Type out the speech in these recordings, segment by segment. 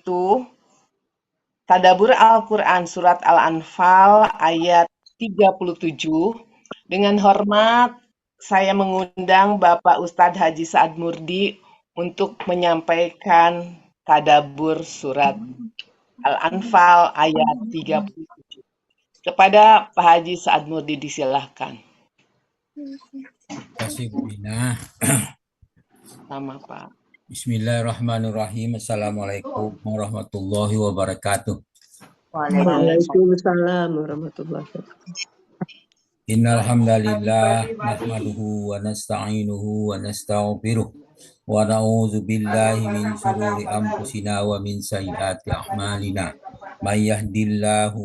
yaitu Tadabbur Al-Quran Surat Al-Anfal ayat 37. Dengan hormat, saya mengundang Bapak Ustadz Haji Sa'ad Murdi untuk menyampaikan Tadabbur Surat Al-Anfal ayat 37. Kepada Pak Haji Sa'ad Murdi disilahkan. Terima kasih Bu Ina. Sama Pak. Bismillahirrahmanirrahim. Assalamualaikum warahmatullahi wabarakatuh. Waalaikumsalam warahmatullahi wabarakatuh. Innal hamdalillah nahmaduhu wa nasta'inuhu wa nastaghfiruh wa na'udzu billahi min shururi anfusina wa min sayyiati a'malina. May yahdihillahu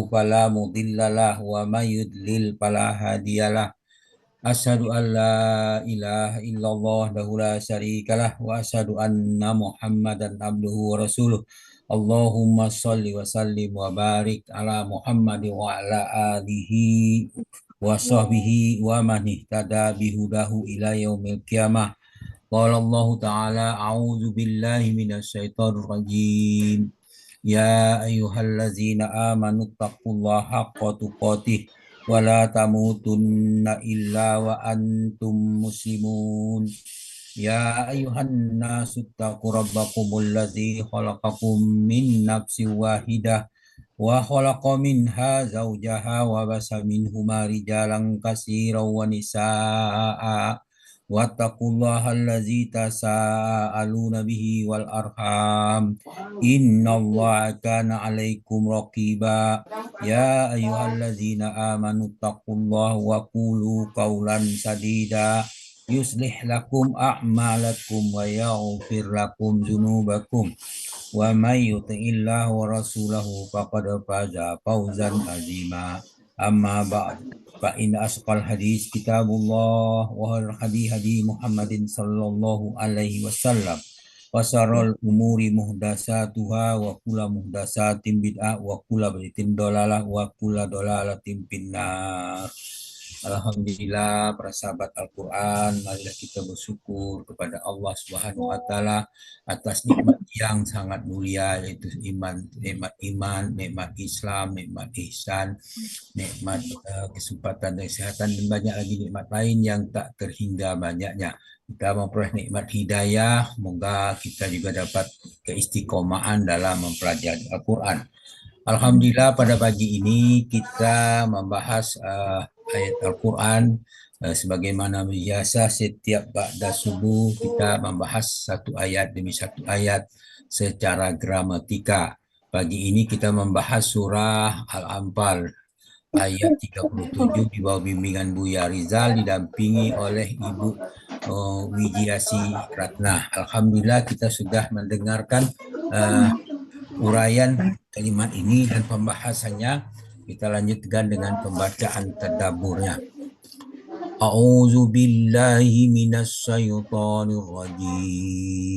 fala mudhillalah wa may yudlil fala hadiyalah. Asyhadu an la ilaha illallah wahdahu la syarikalah wa asyhadu anna Muhammadan abduhu wa rasuluh. Allahumma shalli wa sallim wa barik ala Muhammad wa ala alihi wa sahbihi wa man ihtada bihudahu ila yaumil qiyamah. Qala Allah ta'ala a'udzu billahi minasy syaithanir rajim. Ya ayyuhallazina amanu taqullaha haqqa tuqatih wa la tamutunna illa wa antum muslimun. Ya ayuhan nasu taqu rabbakumul ladzi khalaqakum min nafsin wahidah wa khalaqa minha zawjaha wa basa minhuma rijalan katsiran wa nisaa wattaqullaha allazi tasaaluna bihi wal arham innallaha kana 'alaikum raqiba. Ya ayyuhallazina amanu taqullaha wa qulu qawlan sadida yuslih lakum a'malakum wa yaghfir lakum dzunubakum wa may yuti'illah wa rasulahu faqad faza fawzan azima. Amma ba'd, fa in asqal hadis kitabullah wa hadi Muhammadin sallallahu alaihi wasallam wa syarrul umuri muhdasatuha wa kullu muhdasatin bid'ah wa kullu bid'atin dalalah wa kullu dalalatin finnar. Alhamdulillah, para sahabat Al-Quran, marilah kita bersyukur kepada Allah Subhanahu wa Ta'ala atas nikmat yang sangat mulia, yaitu nikmat iman, nikmat Islam, nikmat ihsan, nikmat kesempatan dan kesehatan, dan banyak lagi nikmat lain yang tak terhingga banyaknya. Kita memperoleh nikmat hidayah, semoga kita juga dapat keistiqomahan dalam mempelajari Al-Quran. Alhamdulillah, pada pagi ini kita membahas ayat Al-Quran. Sebagaimana biasa, setiap ba'da subuh kita membahas satu ayat demi satu ayat secara gramatika. Pagi ini kita membahas surah Al-Anfal ayat 37 di bawah bimbingan Buya Rizal, didampingi oleh Ibu Wijiasi Ratna. Alhamdulillah, kita sudah mendengarkan uraian kalimat ini dan pembahasannya. Kita lanjutkan dengan pembacaan tadabburnya. A'udzu billahi minasy syaithanir rajim.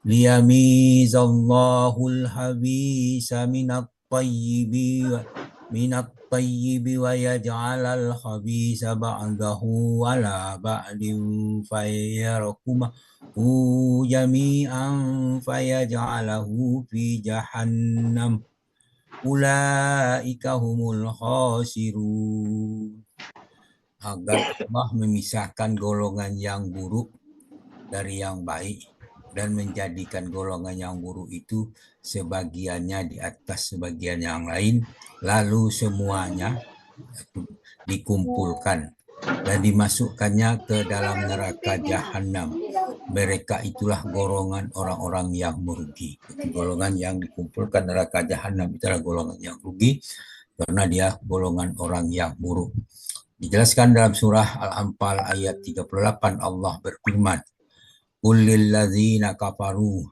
Liyamizallahul habisa minat tayyibi wa yaj'alal habisa ba'dahu ala ba'din fayarkumahu jami'an fayaj'alahu fi jahannam. Ulaika humul khasirun. Agar Allah memisahkan golongan yang buruk dari yang baik dan menjadikan golongan yang buruk itu sebagiannya di atas sebagian yang lain, lalu semuanya dikumpulkan dan dimasukkannya ke dalam neraka jahanam. Mereka itulah golongan orang-orang yang merugi. Golongan yang dikumpulkan neraka jahanam itulah golongan yang rugi karena dia golongan orang yang buruk. Dijelaskan dalam surah Al-Anfal ayat 38, Allah berfirman, Qul lil ladzina kafaru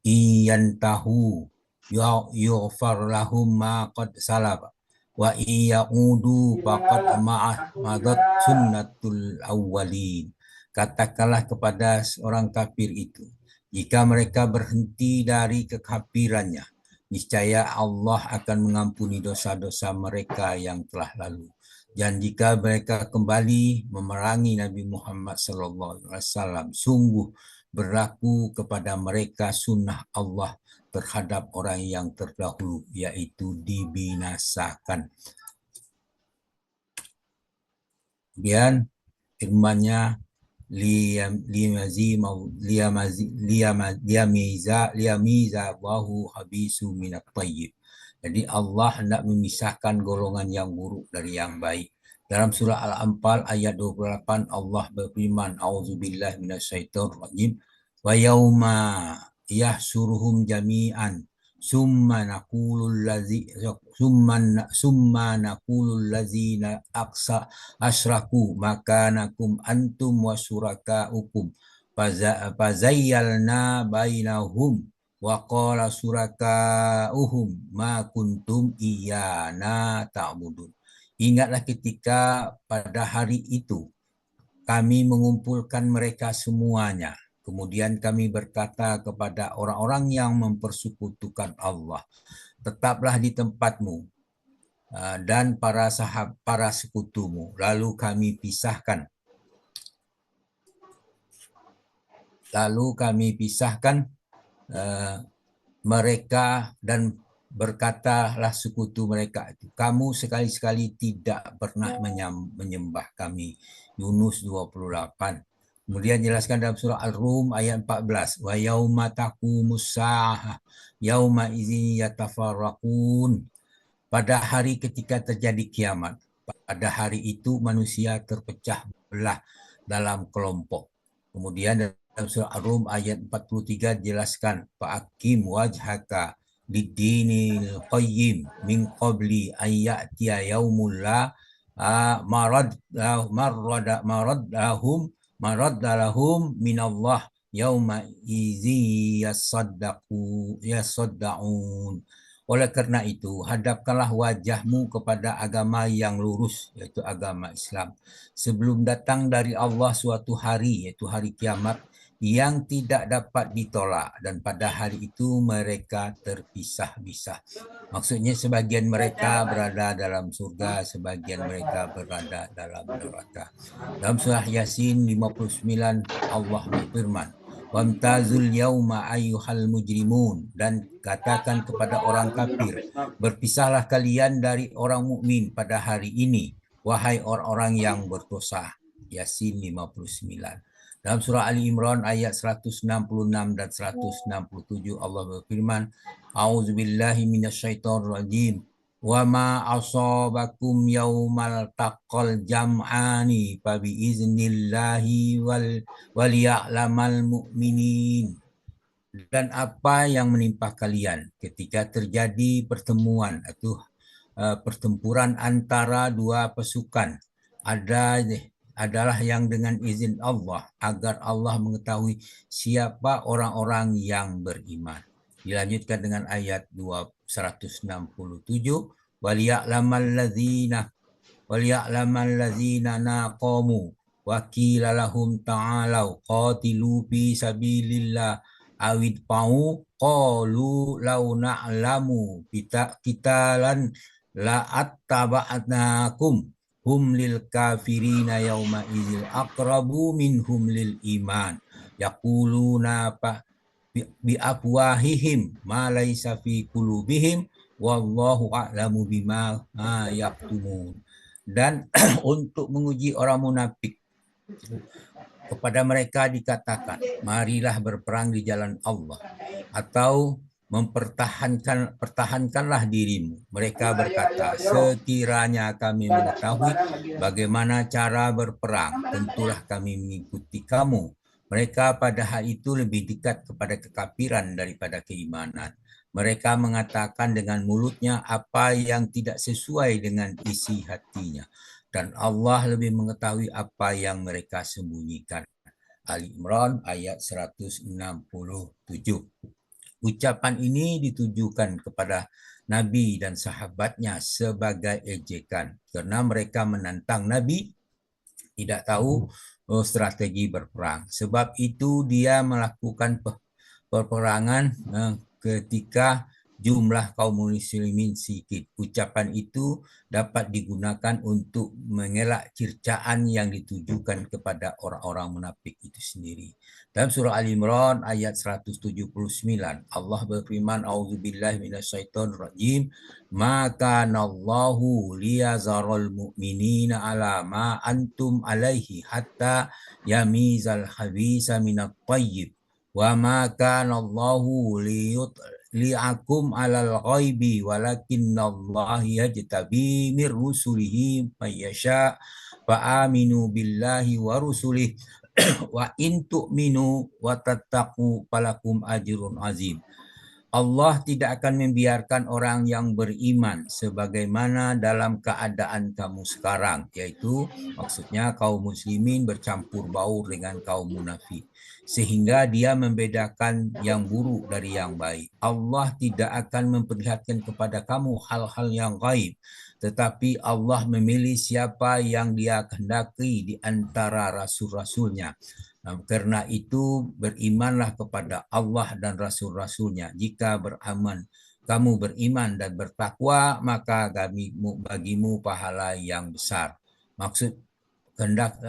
iyantahu yughfar lahum ma qad salaf wa iyaudu faqad madat sunnatul awwalin. Katakanlah kepada orang kafir itu, jika mereka berhenti dari kekafirannya, niscaya Allah akan mengampuni dosa-dosa mereka yang telah lalu. Dan jika mereka kembali memerangi Nabi Muhammad SAW, sungguh berlaku kepada mereka sunnah Allah terhadap orang yang terdahulu, yaitu dibinasakan. Kemudian firman-Nya liyamiza Allahu habisu minat tayyib. Jadi Allah hendak memisahkan golongan yang buruk dari yang baik. Dalam surah Al-Anfal ayat 28 Allah berfirman, A'udzubillahi minasyaitonirrajim, wa yauma yahsuruhum jami'an summa naqulul ladzina asyraku makanakum antum wa syurakaukum fazayyalna bainahum wa qala syurakauhum ma kuntum iyana ta'budun. Ingatlah ketika pada hari itu kami mengumpulkan mereka semuanya. Kemudian kami berkata kepada orang-orang yang mempersekutukan Allah, tetaplah di tempatmu dan para sekutumu. Lalu kami pisahkan mereka dan berkatalah sekutu mereka itu, kamu sekali-sekali tidak pernah menyembah kami. Yunus 28. Kemudian jelaskan dalam surah Al-Rum ayat 14. Wa yauma taqumus saah yauma idzin yatafarraqun. Pada hari ketika terjadi kiamat, pada hari itu manusia terpecah belah dalam kelompok. Kemudian dalam surah Ar-Rum ayat 43 jelaskan fa'akim wajhaka lid-dinil qayyim min qabli an ya'tiya yaumul la maradlahum minallah yauma izi yasaddaun. Oleh karena itu, hadapkanlah wajahmu kepada agama yang lurus, yaitu agama Islam. Sebelum datang dari Allah suatu hari, yaitu hari kiamat, yang tidak dapat ditolak. Dan pada hari itu mereka terpisah-pisah. Maksudnya sebagian mereka berada dalam surga, sebagian mereka berada dalam neraka. Dalam surah Yasin 59, Allah berfirman, Wamtazul yauma ayyuhal mujrimun, dan katakan kepada orang kafir, berpisahlah kalian dari orang mukmin pada hari ini, wahai orang-orang yang berdosa. Yasin 59. Dalam surah Ali Imran ayat 166 dan 167 Allah berfirman, A'udzubillahi minasyaitonirrajim. Wa ma asabakum yaumal taqal jam'ani fa biiznillahi wal ya'lamal mu'minin. Dan apa yang menimpa kalian ketika terjadi pertemuan atau pertempuran antara dua pasukan adalah yang dengan izin Allah, agar Allah mengetahui siapa orang-orang yang beriman. Dilanjutkan dengan ayat 167, waliya'lamal ladzina naqamu wa qila lahum ta'alau qatilu fi sabilillah awid pau qalu law na'lamu qitalan la'attaba'nakum hum lil kafirina yawma idzil aqrabu minhum lil iman yaquluna bi afwahihim ma laisa fi qulubihim wallahu a'lamu bima yaktumun. Dan untuk menguji orang munafik, kepada mereka dikatakan, marilah berperang di jalan Allah, atau pertahankanlah dirimu. Mereka berkata, sekiranya kami mengetahui bagaimana cara berperang, tentulah kami mengikuti kamu. Mereka pada hal itu lebih dekat kepada kekafiran daripada keimanan. Mereka mengatakan dengan mulutnya apa yang tidak sesuai dengan isi hatinya. Dan Allah lebih mengetahui apa yang mereka sembunyikan. Ali Imran ayat 167. Ucapan ini ditujukan kepada Nabi dan sahabatnya sebagai ejekan. Karena mereka menantang Nabi, tidak tahu strategi berperang. Sebab itu dia melakukan peperangan ketika jumlah kaum muslimin sedikit. Ucapan itu dapat digunakan untuk mengelak cercaan yang ditujukan kepada orang-orang munafik itu sendiri. Dalam surah Al-Imran ayat 179, Allah berfirman, A'udzubillahi minasyaitonirrajim, maka nallahu liyazarul mu'minina ala ma antum alaihi hatta yamizal khabisa minat tayyib wa ma kana Allahu li'akum alal ghaibi walakinnallahi yajtabi mir rusulihi may yasha fa aminu billahi wa rusulih wa in tu'minu wa tattaqu falakum ajrun azim. Allah tidak akan membiarkan orang yang beriman sebagaimana dalam keadaan kamu sekarang, yaitu maksudnya kaum muslimin bercampur baur dengan kaum munafik, sehingga dia membedakan yang buruk dari yang baik. Allah tidak akan memperlihatkan kepada kamu hal-hal yang gaib, tetapi Allah memilih siapa yang dia kehendaki di antara rasul-rasulnya. Karena itu berimanlah kepada Allah dan Rasul-Rasulnya. Jika kamu beriman dan bertakwa, maka bagimu pahala yang besar. Maksud kehendak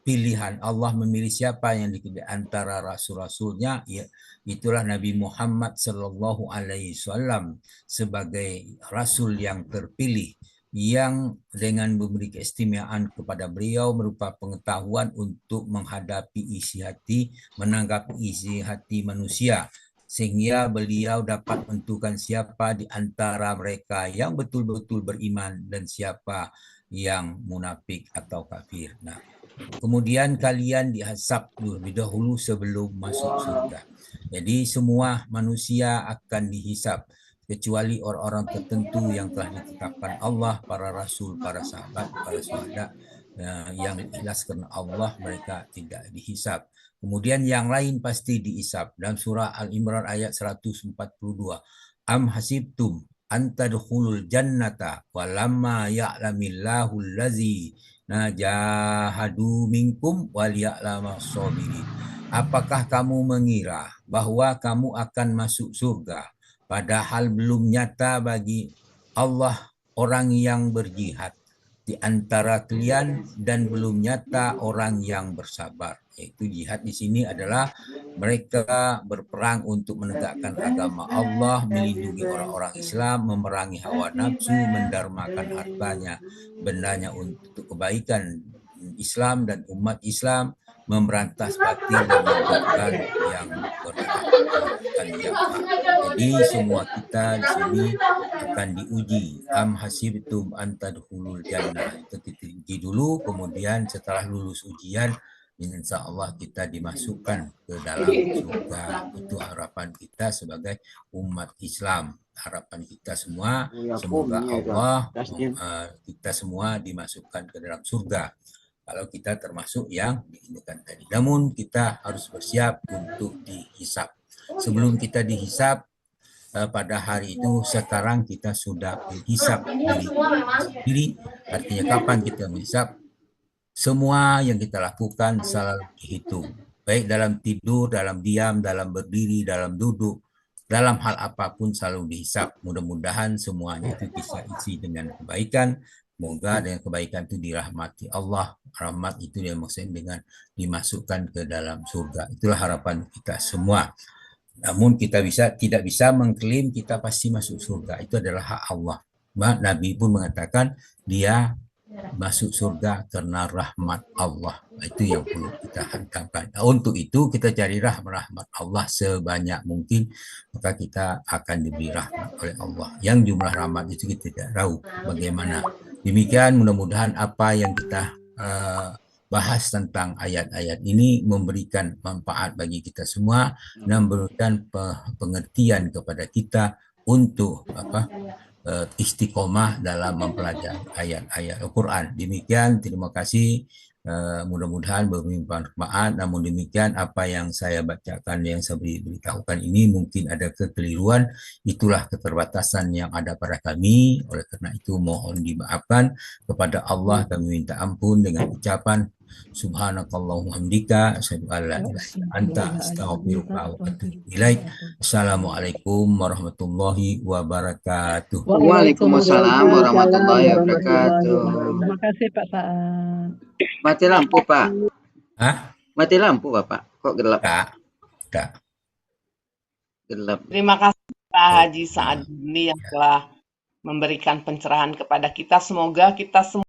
pilihan Allah memilih siapa yang di antara Rasul-Rasulnya, ya, itulah Nabi Muhammad Sallallahu Alaihi Wasallam sebagai Rasul yang terpilih, yang dengan memberi keistimewaan kepada beliau berupa pengetahuan untuk menghadapi isi hati, menanggapi isi hati manusia, sehingga beliau dapat menentukan siapa di antara mereka yang betul-betul beriman dan siapa yang munafik atau kafir. Nah, kemudian kalian dihisab lebih dahulu sebelum masuk surga. Jadi semua manusia akan dihisab, kecuali orang-orang tertentu yang telah ditetapkan Allah, para rasul, para sahabat, para syuhada, yang ikhlas karena Allah, mereka tidak dihisab. Kemudian yang lain pasti dihisab. Dalam surah Al-Imran ayat 142, am hasibtum antadkhulul jannata walamma ya'lamillahu allazi najahadu minkum waliya'lamas sabirin. Apakah kamu mengira bahwa kamu akan masuk surga padahal belum nyata bagi Allah orang yang berjihad di antara kalian dan belum nyata orang yang bersabar? Yaitu jihad di sini adalah mereka berperang untuk menegakkan agama Allah, melindungi orang-orang Islam, memerangi hawa nafsu, mendarmakan hartanya, bendanya untuk kebaikan Islam dan umat Islam, memberantas batil dan menegakkan yang berhak. Jadi semua kita di sini akan diuji. Am hasibtum antadkhulul jannah. Itu kita uji dulu, kemudian setelah lulus ujian, insya Allah kita dimasukkan ke dalam surga. Itu harapan kita sebagai umat Islam. Harapan kita semua, semoga Allah kita semua dimasukkan ke dalam surga. Kalau kita termasuk yang diinginkan tadi. Namun kita harus bersiap untuk dihisab. Sebelum kita dihisab pada hari itu, sekarang kita sudah menghisab diri sendiri. Artinya kapan kita menghisab? Semua yang kita lakukan selalu dihitung. Baik dalam tidur, dalam diam, dalam berdiri, dalam duduk, dalam hal apapun selalu dihisab. Mudah-mudahan semuanya itu bisa isi dengan kebaikan. Semoga dengan kebaikan itu dirahmati Allah. Rahmat itu yang maksudnya dengan dimasukkan ke dalam surga. Itulah harapan kita semua. Namun kita tidak bisa mengklaim kita pasti masuk surga. Itu adalah hak Allah. Nabi pun mengatakan dia masuk surga karena rahmat Allah. Itu yang perlu kita harapkan. Untuk itu kita cari rahmat Allah sebanyak mungkin, maka kita akan diberi rahmat oleh Allah. Yang jumlah rahmat itu kita tidak tahu bagaimana. Demikian mudah-mudahan apa yang kita bahas tentang ayat-ayat ini memberikan manfaat bagi kita semua dan memberikan pengertian kepada kita untuk istiqomah dalam mempelajari ayat-ayat Al-Quran. Demikian, terima kasih. Mudah-mudahan bermanfaat. Namun demikian apa yang saya bacakan, yang saya beritahukan ini mungkin ada kekeliruan. Itulah keterbatasan yang ada pada kami. Oleh karena itu mohon dimaafkan. Kepada Allah kami minta ampun dengan ucapan Subhanakallahumma hamdika asyhadu an la ilaha illa anta astaghfiruka wa atubu ilaik. Assalamualaikum warahmatullahi wabarakatuh. Waalaikumsalam warahmatullahi wabarakatuh. Terima kasih Pak Saan. Mati lampu, Pak. Hah? Mati lampu, Bapak. Kok gelap? Enggak. Gelap. Terima kasih Pak Haji Saad ini yang telah memberikan pencerahan kepada kita. Semoga kita semua